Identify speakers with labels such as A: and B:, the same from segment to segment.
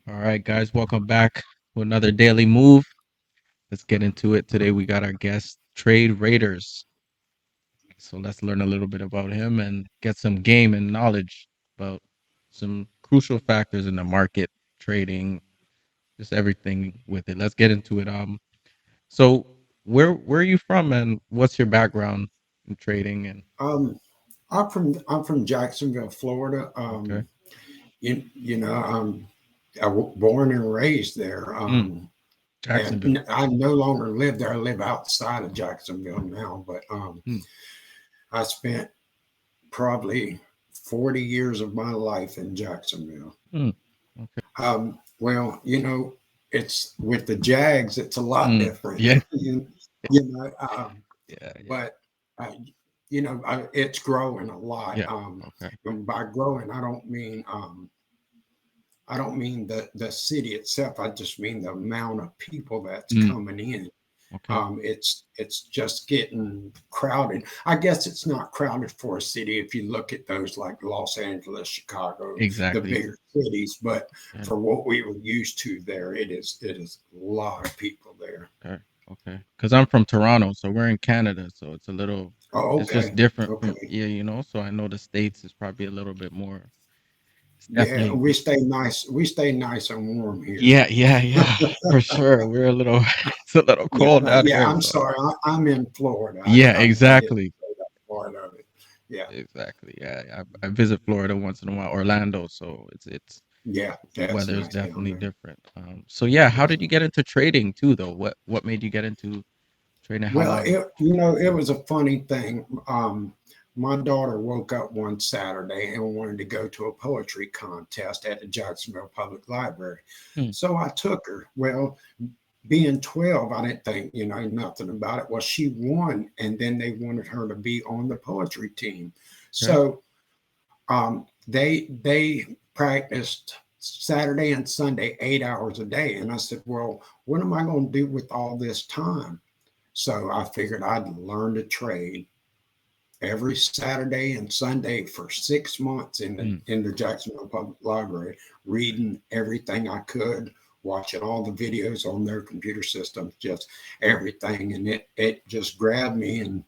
A: All right, guys, welcome back to another daily move. Let's get into it. Today we got our guest, Trade Raiders. So let's learn a little bit about him and get some game and knowledge about some crucial factors in the market, trading, just everything with it. Let's get into it. So where are you from and what's your background in trading and
B: Um, I'm from Jacksonville, Florida.
A: okay.
B: Born and raised there.
A: Mm,
B: And
A: Jacksonville.
B: I no longer live there. I live outside of Jacksonville now, but
A: Mm,
B: I spent probably 40 years of my life in Jacksonville.
A: mm, okay.
B: Well, it's with the Jags, it's a lot
A: Mm,
B: different.
A: yeah,
B: You know,
A: yeah.
B: but uh, it's growing a lot.
A: Yeah. Okay.
B: And by growing, I don't mean the city itself. I just mean the amount of people that's
A: Mm,
B: coming in.
A: okay.
B: It's just getting crowded. I guess it's not crowded for a city if you look at those like Los Angeles, Chicago, the
A: Exactly.
B: bigger cities. But
A: Yeah.
B: for what we were used to there, it is a lot of people there.
A: Okay. Okay. Because I'm from Toronto, so we're in Canada, so it's a little,
B: Oh,
A: it's just
B: okay,
A: different from,
B: okay.
A: yeah, so I know the States is probably a little bit more, it's
B: Yeah,
A: definitely,
B: we stay nice. We stay nice and warm here.
A: yeah, yeah, yeah, for sure. We're a little, it's a little
B: Yeah,
A: cold out
B: yeah.
A: here,
B: I'm
A: so
B: sorry. I'm in Florida.
A: yeah,
B: I didn't
A: exactly.
B: say that part of it. Yeah,
A: Exactly. Yeah. I visit Florida once in a while, Orlando, so it's
B: yeah. That's
A: weather is
B: nice down
A: definitely
B: there.
A: different. So yeah, how
B: Yeah.
A: did you get into trading too, though? What made you get into trading? How
B: Well,
A: long?
B: it was a funny thing. My daughter woke up one Saturday and wanted to go to a poetry contest at the Jacksonville Public Library.
A: Hmm,
B: So I took her. Well, being 12, I didn't think, nothing about it. Well, she won, and then they wanted her to be on the poetry team.
A: okay.
B: So they practiced Saturday and Sunday, 8 hours a day. And I said, well, what am I going to do with all this time? So I figured I'd learn to trade every Saturday and Sunday for 6 months in the
A: Hmm,
B: in the Jacksonville Public Library, reading everything I could, watching all the videos on their computer systems, just everything, and it just grabbed me, and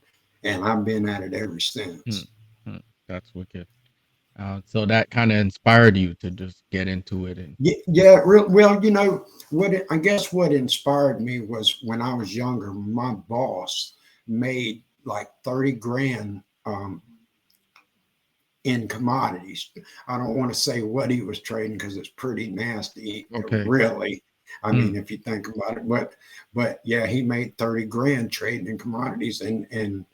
B: I've been at it ever
A: hmm,
B: since.
A: hmm. That's wicked. So that kind of inspired you to just get into it and
B: Yeah, well, I guess what inspired me was when I was younger, my boss made like 30 grand in commodities. I don't want to say what he was trading because it's pretty nasty,
A: okay.
B: really. I
A: Hmm,
B: mean, if you think about it, but yeah, he made 30 grand trading in commodities and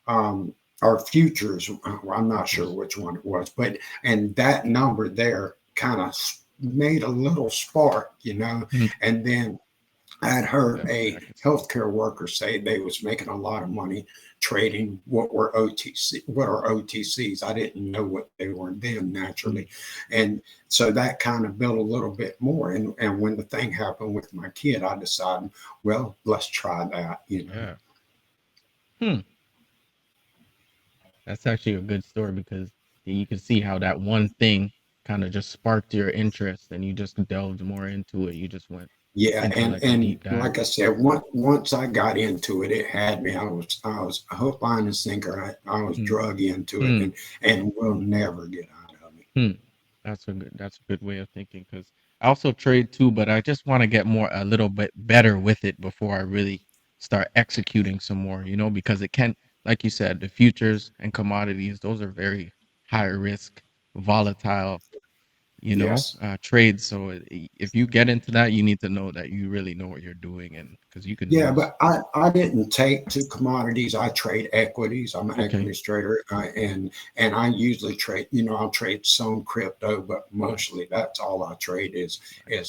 B: um, our futures. Well, I'm not sure
A: futures.
B: which one it was, but and that number there kind of made a little spark,
A: Hmm,
B: and then I'd heard
A: definitely,
B: a
A: I can see.
B: healthcare worker say they was making a lot of money trading what are OTCs. I didn't know what they were then
A: Hmm,
B: naturally. And so that kind of built a little bit more. And when the thing happened with my kid, I decided, well, let's try that.
A: yeah. Hmm. That's actually a good story because you can see how that one thing kind of just sparked your interest and you just delved more into it. You just went
B: Yeah,
A: into
B: and
A: like a
B: and
A: deep dive.
B: like I said, once I got into it, it had me. I was hook, line, and sinker. I was
A: Hmm.
B: drug into it,
A: Hmm.
B: and will never get out of it.
A: Hmm. That's a good way of thinking because I also trade too, but I just want to get more a little bit better with it before I really start executing some more, because it can, like you said, the futures and commodities, those are very high risk, volatile,
B: Yes.
A: trades. So if you get into that, you need to know that you really know what you're doing and because you can
B: Yeah,
A: lose.
B: but I didn't take to commodities. I trade equities. I'm an
A: Okay.
B: equities trader, and I usually trade. I'll trade some crypto, but mostly that's all I trade is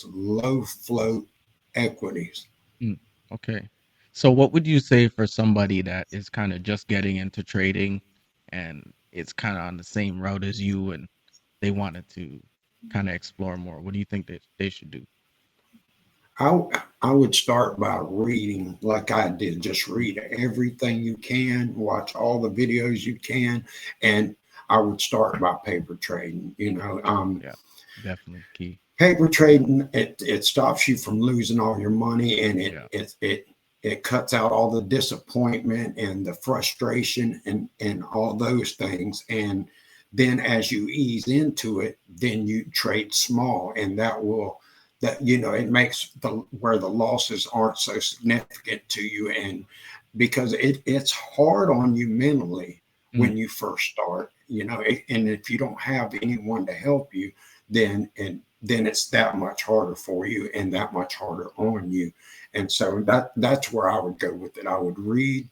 B: low float equities.
A: Mm, okay. So what would you say for somebody that is kind of just getting into trading and it's kind of on the same route as you and they wanted to kind of explore more? What do you think that they should do?
B: I I would start by reading like I did. Just
A: Mm,
B: read everything you can, watch all the videos you can, and I would start by paper trading.
A: yeah. Definitely key.
B: Paper trading, it stops you from losing all your money, and
A: Yeah.
B: it cuts out all the disappointment and the frustration and all those things. And then as you ease into it, then you trade small, and that it makes the where the losses aren't so significant to you. And because it's hard on you mentally
A: Mm,
B: when you first start, and if you don't have anyone to help you, then it's that much harder for you and that much harder on you. And so that's where I would go with it. I would read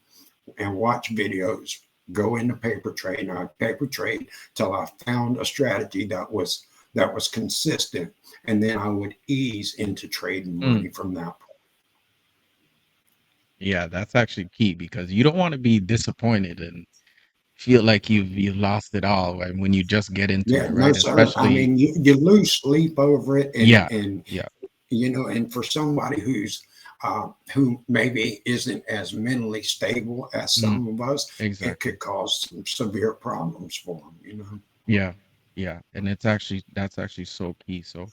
B: and watch videos, go into paper trade, and I'd paper trade till I found a strategy that was consistent, and then I would ease into trading
A: mm.
B: money from that
A: Yeah, that's actually key because you don't want to be disappointed and feel like you've lost it all, right, when you just get into
B: Yeah,
A: it,
B: no,
A: right?
B: sir. I
A: Especially
B: mean, you lose sleep over it, and
A: yeah,
B: and
A: yeah.
B: and for somebody who maybe isn't as mentally stable as
A: Mm,
B: some of us, it
A: exactly.
B: could cause some severe problems for them.
A: Yeah, yeah, and it's actually that's actually so key. So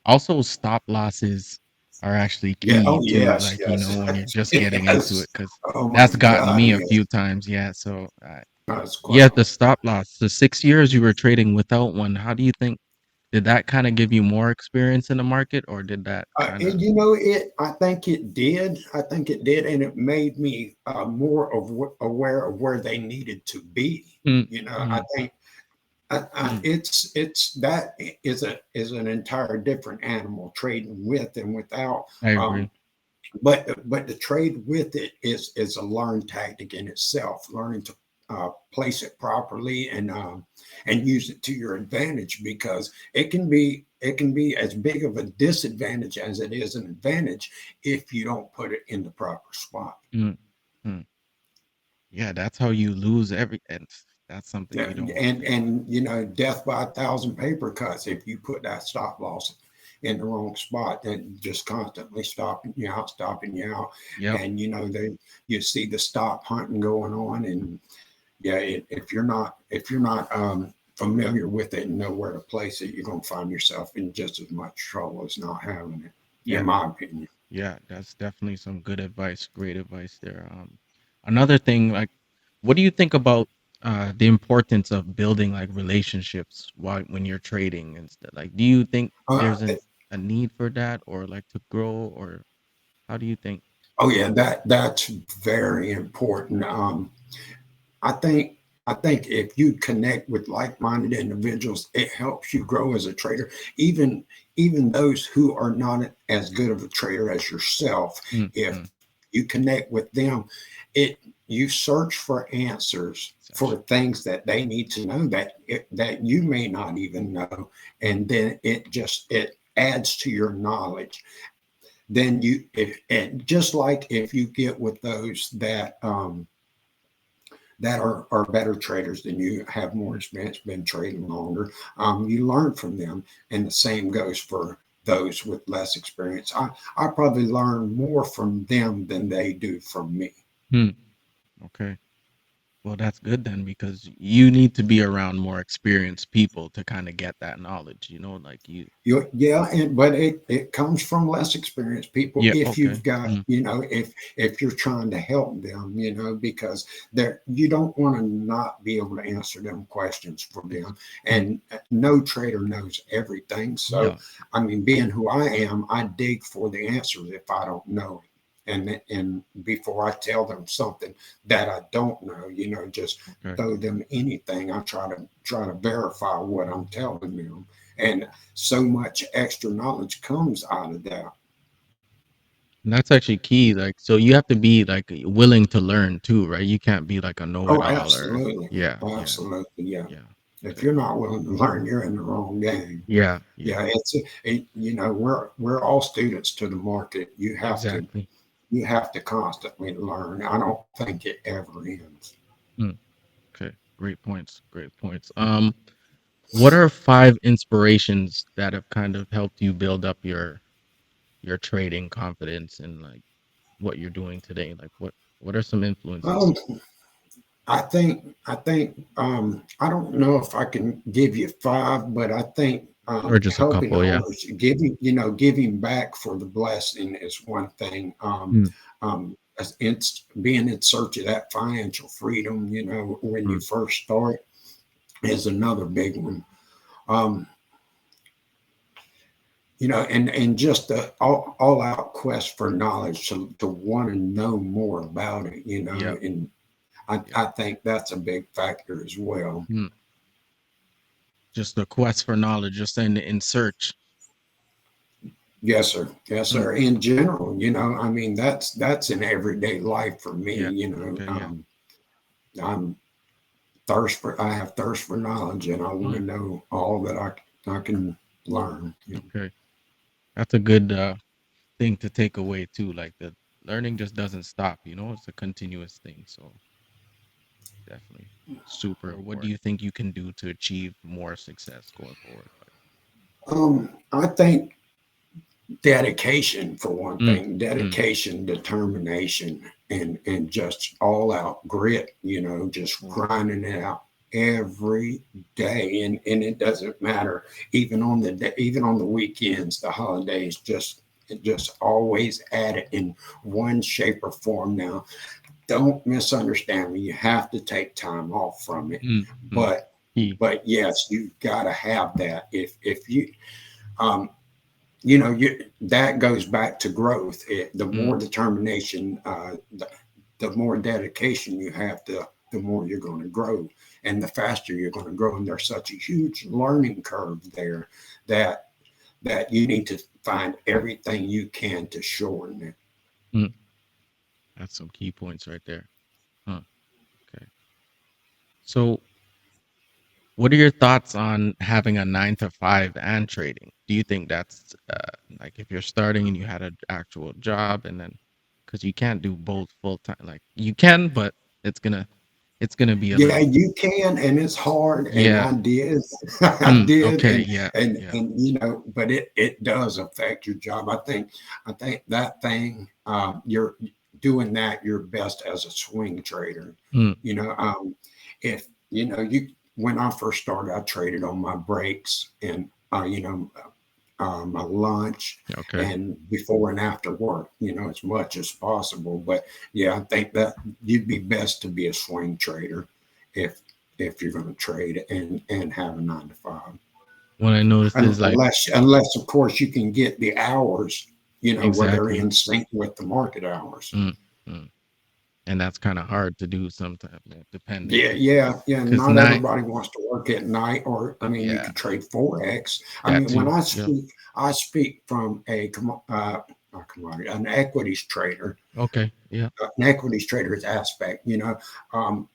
A: also stop losses are actually
B: Yeah.
A: key
B: Oh,
A: too,
B: yes,
A: like,
B: yes,
A: when you're just getting into
B: yes.
A: it, because
B: Oh my
A: that's gotten
B: God,
A: me a
B: yes.
A: few times. Yeah, so
B: That's
A: yeah,
B: quite
A: the stop loss, the 6 years you were trading without one, how do you think did that kind of give you more experience in the market, or did that kind of
B: And I think it did. I think it did, and it made me more aware of where they needed to be.
A: mm,
B: I
A: mm,
B: think
A: mm,
B: it's that is an entire different animal, trading with and without.
A: I
B: Um,
A: agree.
B: but the trade with it is a learned tactic in itself, learning to place it properly and use it to your advantage, because it can be as big of a disadvantage as it is an advantage if you don't put it in the proper spot.
A: Mm, mm. Yeah, that's how you lose every, and that's something
B: Yeah,
A: you don't want
B: and
A: to do.
B: death by a thousand paper cuts if you put that stop loss in the wrong spot, and just constantly stopping you out,
A: Yep.
B: and you see the stop hunting going on, and yeah, if you're not familiar with it and know where to place it, you're gonna find yourself in just as much trouble as not having it, in
A: Yeah.
B: my opinion.
A: Yeah, that's definitely some good advice. Great advice there. Another thing, like, what do you think about the importance of building like relationships while when you're trading and stuff? Like, do you think
B: Uh,
A: there's a need for that, or like to grow, or how do you think?
B: oh yeah, that's very important. I think I think if you connect with like-minded individuals, it helps you grow as a trader. Even even those who are not as good of a trader as yourself,
A: Mm,
B: if
A: mm,
B: you connect with them, it you search for answers for
A: session.
B: things that they need to know that you may not even know,
A: Mm,
B: and then it adds to your knowledge. Then you if and just like if you get with those that are better traders than you, have more
A: mm,
B: experience, been trading longer. You learn from them, and the same goes for those with less experience. I probably learn more from them than they do from me.
A: mm. Okay. Well, that's good then because you need to be around more experienced people to kind of get that knowledge, like you.
B: Yeah, but it comes from less experienced people
A: Yeah.
B: if
A: Okay.
B: you've got,
A: Mm,
B: if you're trying to help them, because you don't want to not be able to answer them questions for them.
A: mm.
B: And no trader knows everything. So,
A: Yeah.
B: I mean, being who I am, I dig for the answers if I don't know it. And before I tell them something that I don't know, just
A: Okay.
B: throw them anything. I try to verify what I'm telling them. And so much extra knowledge comes out of that.
A: And that's actually key. Like, so you have to be like willing to learn too, right? You can't be like a
B: Oh,
A: know-it-all or
B: absolutely.
A: yeah, yeah,
B: Absolutely. Yeah.
A: yeah.
B: If
A: Okay.
B: you're not willing to learn, you're in the wrong game.
A: Yeah,
B: Yeah,
A: yeah,
B: we're all students to the market.
A: exactly.
B: You have to constantly learn. I don't think it ever ends.
A: Mm, okay. Great points. Great points. What are five inspirations that have kind of helped you build up your trading confidence and like what you're doing today? Like what are some influences?
B: Um, I think I don't know if I can give you five, but I think
A: or just a
B: helping
A: couple, yeah.
B: others, giving back for the blessing is one thing.
A: Mm,
B: It's being in search of that financial freedom, when you
A: mm,
B: first start, is another big one. Um, and just the all out quest for knowledge to want to know more about it,
A: yeah,
B: and I,
A: yeah.
B: I think that's a big factor as well.
A: Mm. Just the quest for knowledge, just in search.
B: Yes, sir. Yes,
A: Mm,
B: sir. In general, I mean, that's in everyday life for me.
A: yeah. Okay, yeah.
B: I'm I have thirst for knowledge, and I want to
A: Mm,
B: know all that I can learn.
A: okay. That's a good thing to take away too. Like the learning just doesn't stop, it's a continuous thing. So definitely super. What do you think you can do to achieve more success going forward?
B: I think dedication for one
A: Mm,
B: thing,
A: mm,
B: dedication, determination, and just all out grit, just grinding it out every day. And it doesn't matter, even on the weekends, the holidays, just always at it in one shape or form. Now, don't misunderstand me, you have to take time off from it,
A: mm, mm.
B: but
A: Key.
B: yes, you've got to have that. If you um that goes back to growth. The
A: Mm,
B: more determination, the more dedication you have, the more you're going to grow, and the faster you're going to grow. And there's such a huge learning curve there that you need to find everything you can to shorten it.
A: mm. That's some key points right there. Huh. Okay. So what are your thoughts on having a 9 to 5 and trading? Do you think that's like if you're starting and you had an actual job and then because you can't do both full time, like you can, but it's gonna it's gonna be a
B: Yeah,
A: little
B: you can, and it's hard, and
A: yeah.
B: I did, I did,
A: Okay,
B: and
A: yeah,
B: and
A: yeah.
B: and but it does affect your job. I think that thing, you're doing that your best as a swing trader.
A: Mm,
B: If you when I first started, I traded on my breaks and my lunch
A: okay.
B: and before and after work, as much as possible. But yeah, I think that you'd be best to be a swing trader if you're going to trade and have a 9 to 5,
A: What I noticed is like
B: unless of course you can get the hours, where they're
A: exactly.
B: in sync with the market hours.
A: Mm, mm. And that's kind of hard to do sometimes, depending,
B: Yeah, yeah, yeah.
A: because
B: Not
A: nine,
B: everybody wants to work at night, or I mean, you
A: yeah,
B: could trade forex. I
A: that
B: mean, when
A: too. Yep.
B: I speak from not commodity, an equities trader,
A: Okay. Yeah.
B: an equities trader's aspect. Um,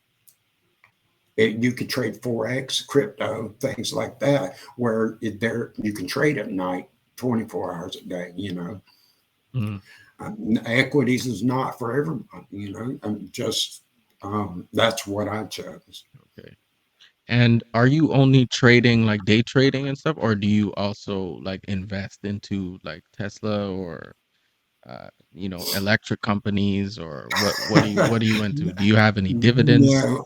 B: you could trade forex, crypto, things like that, where there you can trade at night, 24 hours a day.
A: Mm,
B: Equities is not for everybody. I'm just that's what I chose.
A: okay. And are you only trading like day trading and stuff, or do you also like invest into like Tesla or electric companies, or what are you into? Do you have any dividends?
B: No,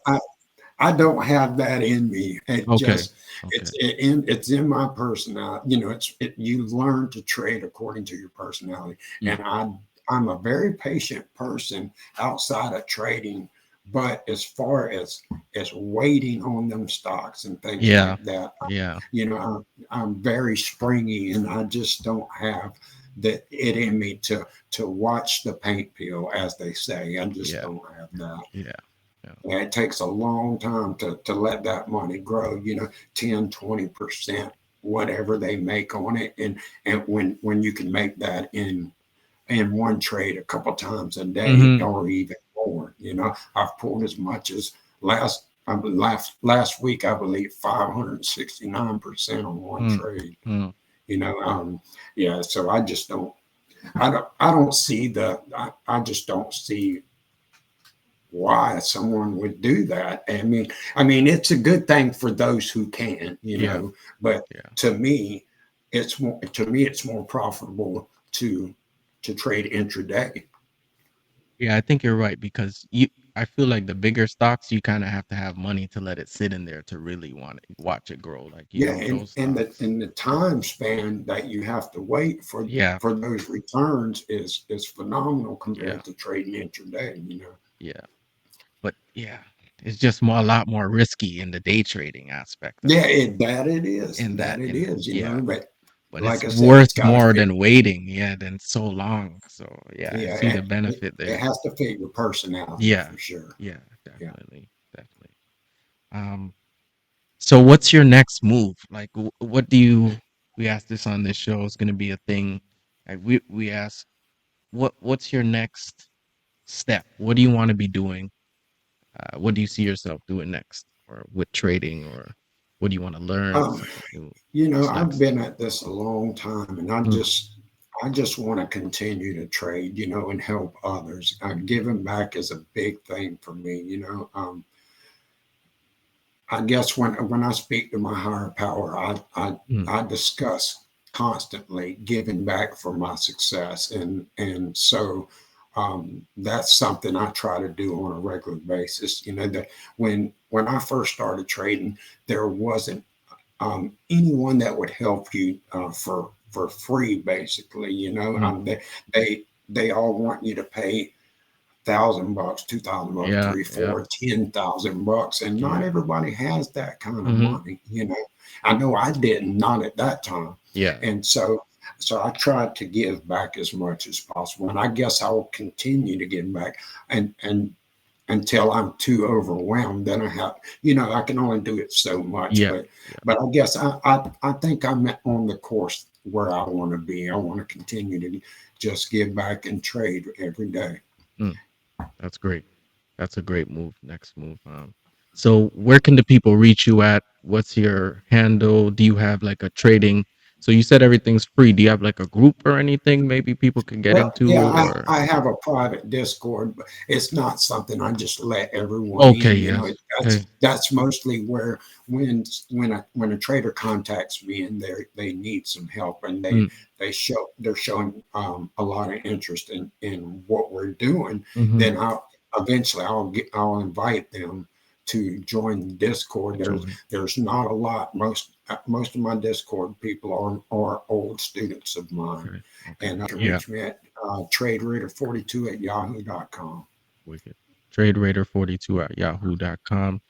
B: I don't have that in me. It
A: Okay.
B: just
A: Okay.
B: it's in my personality. You learn to trade according to your personality,
A: Mm,
B: and I'm a very patient person outside of trading. But as far as waiting on them stocks and things
A: yeah.
B: like that,
A: Yeah.
B: I'm very springy, and I just don't have that it in me to watch the paint peel, as they say. I just
A: Yeah.
B: don't have that.
A: Yeah. Yeah.
B: And it takes a long time to let that money grow, 10, 20%, whatever they make on it. And when you can make that in one trade a couple times a day
A: Mm-hmm.
B: or even more, I've pulled as much as last week, I believe 569% on one
A: Mm,
B: trade,
A: mm.
B: you know, yeah. So I don't see I just don't see why someone would do that. I mean, it's a good thing for those who can,
A: Yeah.
B: but
A: Yeah.
B: to me, it's more profitable to trade intraday.
A: Yeah. I think you're right because I feel like the bigger stocks, you kind of have to have money to let it sit in there to really want to watch it grow. Like,
B: Yeah,
A: those
B: and the
A: stocks.
B: and the time span that you have to wait
A: Yeah,
B: for those returns is phenomenal
A: yeah,
B: compared to trading intraday. You know.
A: yeah. But yeah, it's just more a lot more risky in the day trading aspect of
B: Yeah,
A: it.
B: it is
A: In that,
B: it
A: in
B: is. You
A: yeah,
B: know, but
A: but
B: like
A: it's
B: I said,
A: worth
B: it's got to
A: more
B: fit.
A: than waiting. Yeah, than so long. So yeah, I
B: Yeah,
A: see the
B: it,
A: benefit
B: it
A: there.
B: has to fit your personality
A: Yeah,
B: for sure.
A: yeah,
B: Yeah.
A: definitely, definitely. Um, so what's your next move? Like, what do you? We asked this on this show. It's gonna be a thing. Like we ask, what's your next step? What do you want to be doing? What do you see yourself doing next, or with trading, or what do you want to learn?
B: Um,
A: Something new. What's
B: I've
A: next?
B: been at this a long time, and
A: Mm,
B: I just want to continue to trade, and help others. Giving back is a big thing for me. I guess when I speak to my higher power,
A: mm,
B: I discuss constantly giving back for my success, and so that's something I try to do on a regular basis. That when I first started trading, there wasn't anyone that would help you for free, basically.
A: mm.
B: They all want you to pay $1,000, $2,000,
A: Yeah,
B: three,
A: yeah,
B: four, $10,000, and not
A: yeah.
B: everybody has that kind of
A: Mm-hmm.
B: money. I know I didn't, not at that time,
A: Yeah,
B: and so I tried to give back as much as possible, and I guess I will continue to give back, and until I'm too overwhelmed. Then I can only do it so much.
A: yeah,
B: But
A: yeah.
B: I guess I think I'm on the course where I want to be. I want to continue to just give back and trade every day.
A: Mm. That's great. That's a great move. Next move. So where can the people reach you at? What's your handle? Do you have like a trading? So you said everything's free. Do you have like a group or anything maybe people can get
B: Well,
A: into
B: yeah,
A: or
B: I have a private Discord, but it's not something I just let everyone
A: okay,
B: in.
A: yes.
B: That's
A: Okay.
B: mostly where when a trader contacts me and they need some help and
A: Mm,
B: they're showing a lot of interest in what we're doing,
A: mm-hmm.
B: then I'll invite them to join the Discord.
A: Join.
B: There's not a lot. Most of my Discord people are old students of mine,
A: Okay. Okay.
B: and you can
A: Yeah.
B: reach me at traderaider42 at yahoo.com.
A: Wicked. Trade Raider 42 at yahoo.com.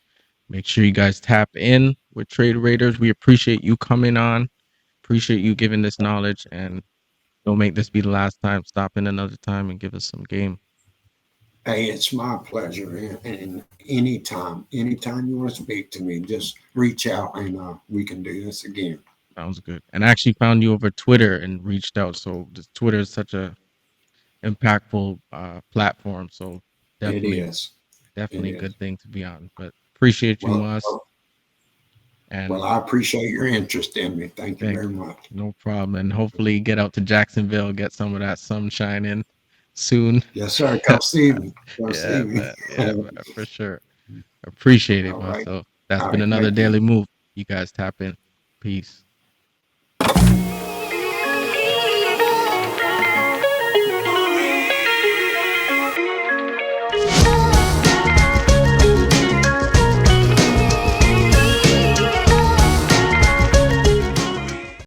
A: Make sure you guys tap in with Trade Raiders. We appreciate you coming on. Appreciate you giving this knowledge and don't make this be the last time. Stop in another time and give us some game.
B: Hey, it's my pleasure. And anytime you want to speak to me, just reach out and we can do this again.
A: Sounds good. And I actually found you over Twitter and reached out. So Twitter is such a impactful platform. So
B: It
A: definitely,
B: is. It
A: definitely a
B: is.
A: good thing to be on. But appreciate you,
B: Well,
A: Moss.
B: well, well,
A: And
B: I appreciate your interest in me. Thank you
A: thank
B: very much.
A: no problem. And hopefully get out to Jacksonville, get some of that sunshine in soon.
B: Yes, sir. Come see me. Come see
A: Yeah,
B: me.
A: man. Yeah, man, for sure. Appreciate it,
B: All right.
A: myself. That's
B: All
A: been
B: right.
A: another
B: Thank you.
A: daily move. You guys tap in. Peace.